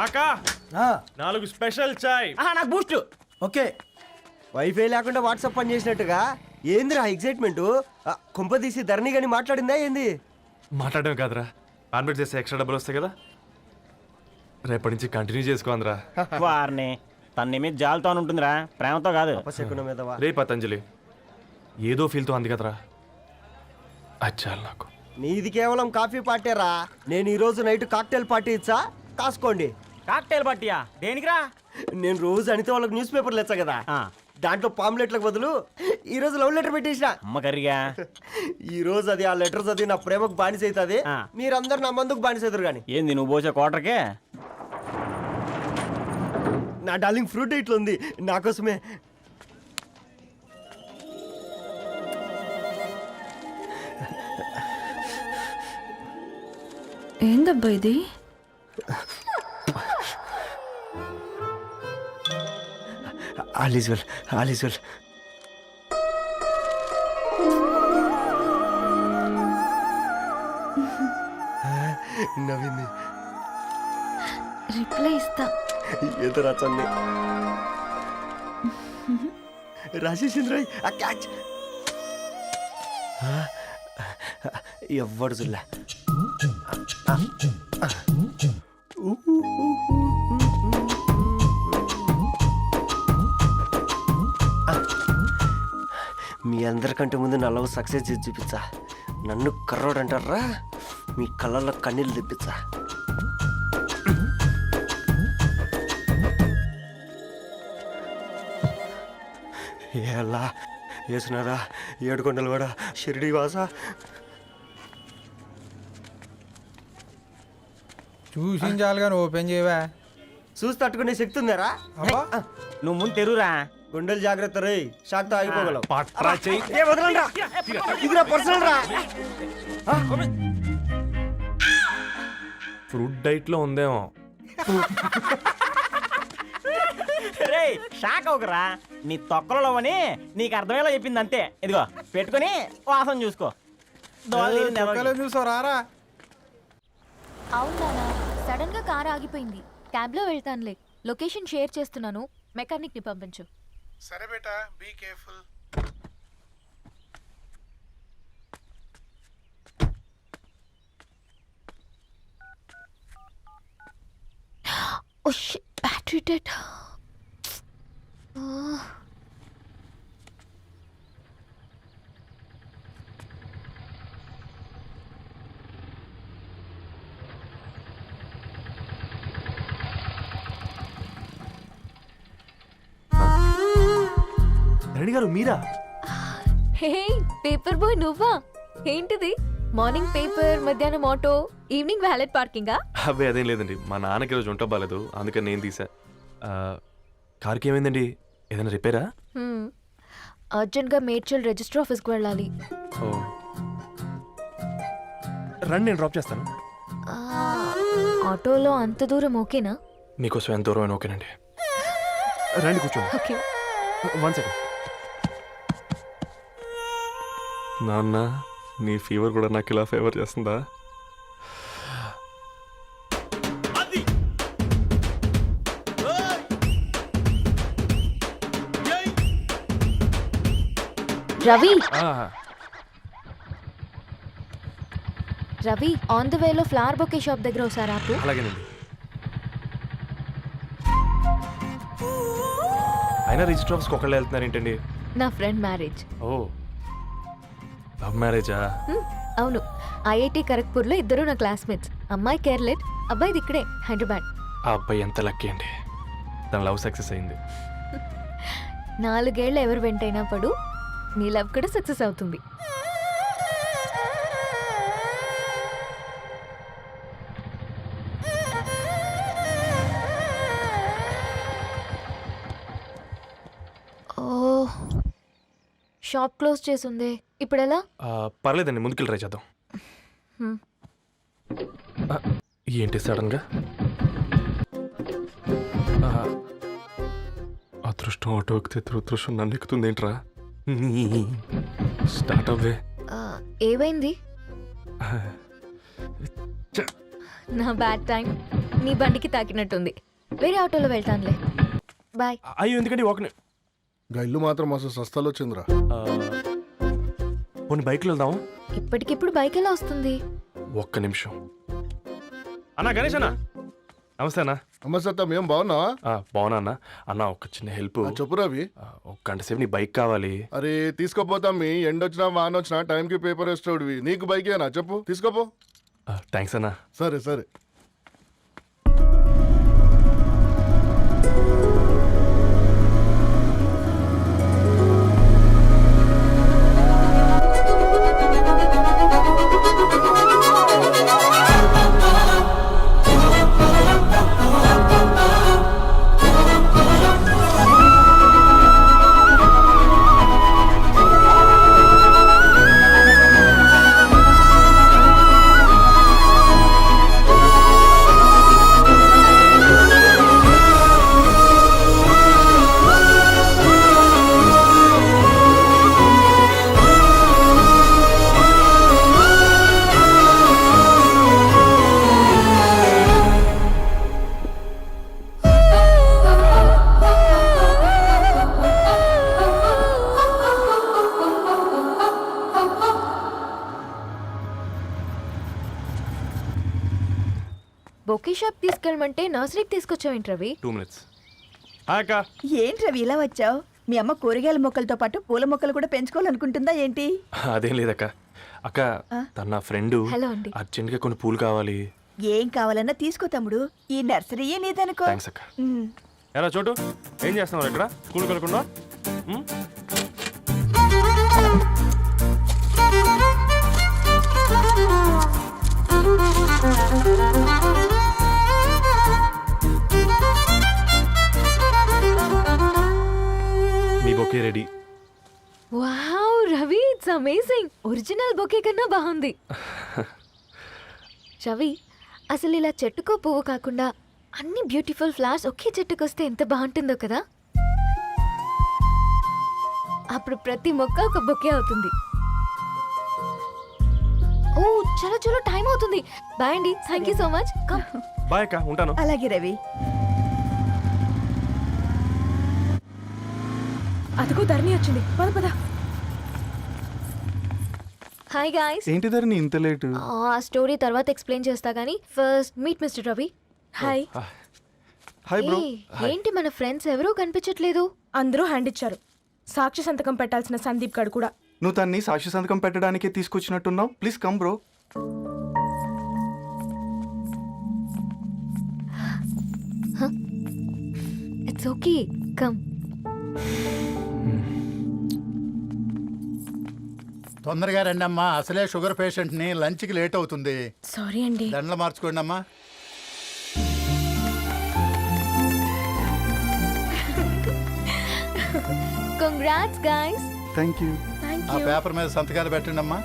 కాకా 4 స్పెషల్ చాయ్. నాకు Boost. Okay. Wifi లేకుండా వాట్సాప్ పని చేసినట్టుగా ఏందిరా ఎక్సైట్మెంట్? కుంప తీసి ధరణి గాని మాట్లాడిందా ఏంది? మాట్లాడమే కాదురా, కాన్వర్ట్ చేస్తే ఎక్స్ట్రా డబ్బులు వస్తాయి కదా, రేపటి నుంచి కంటిన్యూ చేసుకోందిరా. వారిని తన మీద జాలతో ఉంటుందిరా, ప్రేమతో కాదు. అపశకునం మీదవా? రే పతంజలి, ఏదో ఫీల్తో అంది కదరా, అచ్చాలి నాకు. నీది కేవలం కాఫీ పార్టీరా. నేను ఈ రోజు నైట్ కాక్టైల్ పార్టీ ఇచ్చా, కాసుకోండి. కాక్టైల్ పార్టీయా? దేనికిరా? నేను రోజు అనితే వాళ్ళకి న్యూస్ పేపర్లు ఇచ్చా కదా, దాంట్లో పాంప్లెట్లకు బదులు ఈ రోజు లవ్ లెటర్ పెట్టేసిన. అమ్మ కర్రీగా ఈ రోజు అది ఆ లెటర్ చదివి నా ప్రేమకు బానిస అవుతుంది. మీరందరు నా మందుకు బానిస అవుతారు. కానీ ఏంది నువ్వు పోసే కోటర్కే? నా డార్లింగ్ ఫ్రూట్ ఇట్లా ఉంది నా కోసమే. ఏందబ్బా ఇది? All is well, all is well. నవ్వింది. రిప్లై ఇస్తా. ఏదో రాచండి రాజేసింద్ర క్యాచ్. ఎవ్వడు జుల్లా. మీ అందరికంటే ముందు నా లవ్ సక్సెస్ చేసి చూపించా. నన్ను కర్రోడు అంటారా, మీ కళ్ళల్లో కన్నీళ్ళు తెప్పించా. ఎలా వేసినారా ఏడుకొండలు కూడా షిరిడి వాస. చూసించాలి ఓపెన్ చేయవా? చూసి తట్టుకునే శక్తి ఉందారా? నువ్వు ముందు తెరురా. గుండెలు జాగ్రత్త రే, షాక్తో ఆగిపోగలవు. పట్రా చెయ్యి. ఇది పర్సనల్ రా. ఫ్రూట్ డైట్ లో ఉందేమో. రే షాక్ అవుకరా, నీ తొక్కలలో అని నీకు అర్థమయ్యేలా చెప్పింది అంతే. ఇదిగో పెట్టుకుని వాసన చూసుకో. చూసారా? అవునా, సడన్ గా కార్ ఆగిపోయింది. క్యాబ్ లో వెళ్తానులే. లొకేషన్ షేర్ చేస్తున్నాను, మెకానిక్ ని పంపించు. సరే బేటా, be careful. Oh shit, battery dead. Dharani గారు మీరా? హే పేపర్ బాయ్, నువ్వా? ఏంటిది? మార్నింగ్ పేపర్, మధ్యాహ్నం ఆటో, ఈవినింగ్ వ్యాలెట్ పార్కింగా? అబ్బాయి అదేం లేదండి, మా నాన్నకి రోజు ఉంట బాగాలేదు, అందుకని నేను తీసా. కార్కి ఏమైందండి? ఏదైనా రిపేరా? అర్జెంట్ గా మేడ్చల్ రిజిస్టర్ ఆఫీస్కి వెళ్ళాలి. ఓ రండి, నేను డ్రాప్ చేస్తాను. ఆటోలో అంత దూరం ఓకేనా? మీకోసం ఎంత దూరం అయినా ఓకేనండి. రండి కూర్చోండి. ఓకే. 1 సెకండ్. నాన్న, నీ ఫీవర్ కూడా నాకు ఇలా ఫేవర్ చేస్తుందా? రవి, రవి ఆన్ ద వేలో ఫ్లవర్ బొకే షాప్ దగ్గర ఒకసారి ఆపు. అలాగేనండి. అయినా రిజిస్టర్ ఆఫీస్కి ఒకళ్ళు వెళ్తున్నారు ఏంటండి? నా ఫ్రెండ్ మ్యారేజ్. ఓ, లవ్ మ్యారేజా? అవును, ఐఐటి ఖరగ్పూర్లో ఇద్దరు నా క్లాస్మేట్స్. అమ్మాయి కేర్లెట్, అబ్బాయిది ఇక్కడే హైదరాబాద్. ఆ అబ్బాయి ఎంత లక్కీ అండి, తన లవ్ సక్సెస్ అయింది. 4 ఏళ్ళు ఎవరు వెంటైనా పడు, నీ లవ్ కూడా సక్సెస్ అవుతుంది. ఓ, షాప్ క్లోజ్ చేసింది, ఇప్పుడు ఎలా? పర్లేదండి, ముందుకెళ్ళి ట్రై చేద్దాం. ఏంటి సడన్గా? అదృష్టం ఆటో ఎక్కితే దురదృష్టం నన్ను ఎక్కుతుంది ఏంట్రా? స్టార్ట్ అవ్వే. ఏమైంది? నా బ్యాడ్ టైం. నీ బండికి తాకినట్టుంది. వేరే ఆటోలో వెళ్తానులే. బాయ్. అయ్యో ఎందుకండి ఒక గా ఇల్లు మాత్రం అసలు సస్తాలు వచ్చిందిరా. పోనీ బైక్లో వెళ్దాం. ఇప్పటికిప్పుడు బైక్ ఎలా వస్తుంది? ఒక్క నిమిషం. అన్నా గణేష్ అన్న, నమస్తే అన్న. నమస్తే, ఏం బాగున్నావా? బాగున్నా అన్న. అన్న ఒక చిన్న హెల్ప్. చెప్పు రవి. ఒక గంట సేపు నీ బైక్ కావాలి. అరే తీసుకోపోతాం, మీ ఎండొచ్చినా వాన వచ్చినా టైంకి పేపర్ వేస్తాడువి. నీకు బైకేనా చెప్పు, తీసుకోపో. థ్యాంక్స్ అన్న. సరే సరే. బొకే షాప్ తీసుకెళ్ళమంటే నర్సరీకి తీసుకొచ్చావేంటి రవి? 2 minutes. హాయ్ అక్క. ఏంటి రవి ఇలా వచ్చావు? మీ అమ్మ కూరగాయల మొక్కలతో పాటు పూల మొక్కలు కూడా పెంచుకోవాలనుకుంటుందా ఏంటి? అదేం లేదక్క. అక్క తన నా ఫ్రెండ్ హలో అండి. అర్జెంట్గా కొన్ని పూలు కావాలి. ఏం కావాలన్నా తీసుకో తమ్ముడు, ఈ నర్సరీయే నీదనుకో. థ్యాంక్స్ అక్క. ఎలా చోటు ఏం చేస్తున్నావు ఇక్కడ? స్కూల్కి వెళ్ళకుండా? మీ bouquet ready. Wow Ravi, it's amazing. Original bouquet కన్నా బాగుంది. రవి, అసలు ఇలా చెట్టుకో పువ్వు కాకుండా అన్ని బ్యూటిఫుల్ ఫ్లవర్స్ ఒకే చెట్టుకు వస్తే ఎంత బాగుంటుందో కదా. అప్పుడు ప్రతి మొక్క ఒక బొకే అవుతుంది. ఓ చలో చలో, టైం అవుతుంది. బాయ్ అండి, thank you so much. Come. Bye అక్క, ఉంటాను. అలాగే రవి. అదిగో ధరణి వచ్చింది, పద పద. Hi guys. ఏంటి ధరణి ఇంత లేటు? ఆ స్టోరీ తర్వాత ఎక్స్ప్లెయిన్ చేస్తా గానీ first meet mister Ravi. Hi. Hi bro. ఏంటి మన ఫ్రెండ్స్ ఎవరూ కనిపించట్లేదు? అందరూ హ్యాండ్ ఇచ్చారు. సాక్షి సంతకం పెట్టాల్సిన సందీప్ గడు కూడా. నువ్వు తన్ని సాక్షి సంతకం పెట్టడానికే తీసుకొచ్చినట్టున్నావు. Please come bro. It's okay, come. తొందరగా రండి అమ్మా, అసలే షుగర్ పేషెంట్ని, లంచ్కి లేట్ అవుతుంది. సారీ అండి. దండలు మార్చుకోండి అమ్మా. Congrats guys. Thank you. ఆ పేపర్ మీద సంతకాలు పెట్టండి అమ్మా.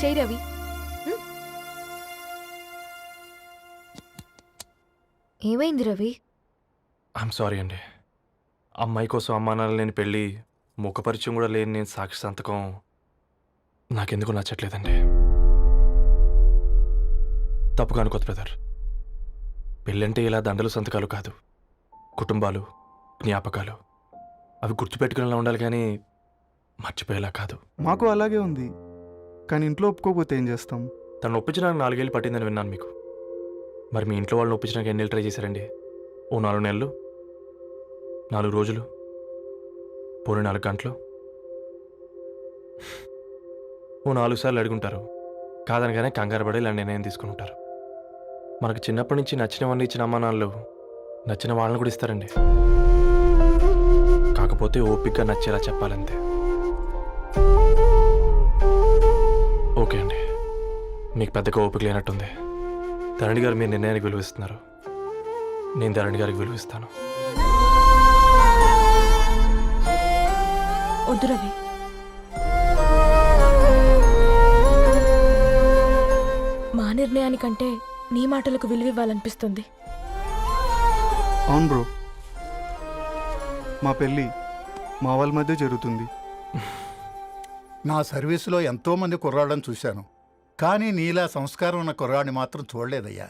చేయి రవి. ఏమైంది రవి? ఐఎమ్ సారీ అండి. అమ్మాయి కోసం అమ్మానాలు లేని పెళ్ళి, ముఖపరిచయం కూడా లేని నేను సాక్షి సంతకం నాకెందుకు నచ్చట్లేదండి. తప్పుగా అనుకోదు బ్రదర్. పెళ్ళంటే ఇలా దండలు సంతకాలు కాదు, కుటుంబాలు, జ్ఞాపకాలు. అవి గుర్తుపెట్టుకునేలా ఉండాలి కానీ మర్చిపోయేలా కాదు. మాకు అలాగే ఉంది, కానీ ఇంట్లో ఒప్పుకోకపోతే ఏం చేస్తాం? తను ఒప్పించడానికి 4 ఏళ్ళు పట్టిందని విన్నాను మీకు. మరి మీ ఇంట్లో వాళ్ళని ఒప్పించడానికి ఎన్ని ఏళ్ళు ట్రై చేశారండి? ఓ 4 నెలలు, 4 రోజులు, పోనీ 4 గంటలు, ఓ 4 సార్లు అడుగుంటారు. కాదనగానే కంగారు పడి ఇలా నిర్ణయం తీసుకుని ఉంటారు. మనకు చిన్నప్పటి నుంచి నచ్చినవన్నీ ఇచ్చిన అమ్మానాళ్ళు నచ్చిన వాళ్ళని కూడా ఇస్తారండి. కాకపోతే ఓపికగా నచ్చేలా చెప్పాలంతే. ఓకే అండి, మీకు పెద్దగా ఓపిక లేనట్టుంది. ధరణి గారు మీ నిర్ణయానికి విలువిస్తున్నారు, నేను ధరణి గారికి విలువిస్తాను. వద్దు రవి. మా నిర్ణయానికంటే నీ మాటలకు విలువివ్వాలనిపిస్తుంది. అవును బ్రో, మా పెళ్ళి మా వాళ్ళ మధ్య జరుగుతుంది. నా సర్వీసులో ఎంతోమంది కుర్రాళ్ళని చూశాను. కానీ నీలా సంస్కారం ఉన్న కుర్రాడిని మాత్రం చూడలేదయ్యా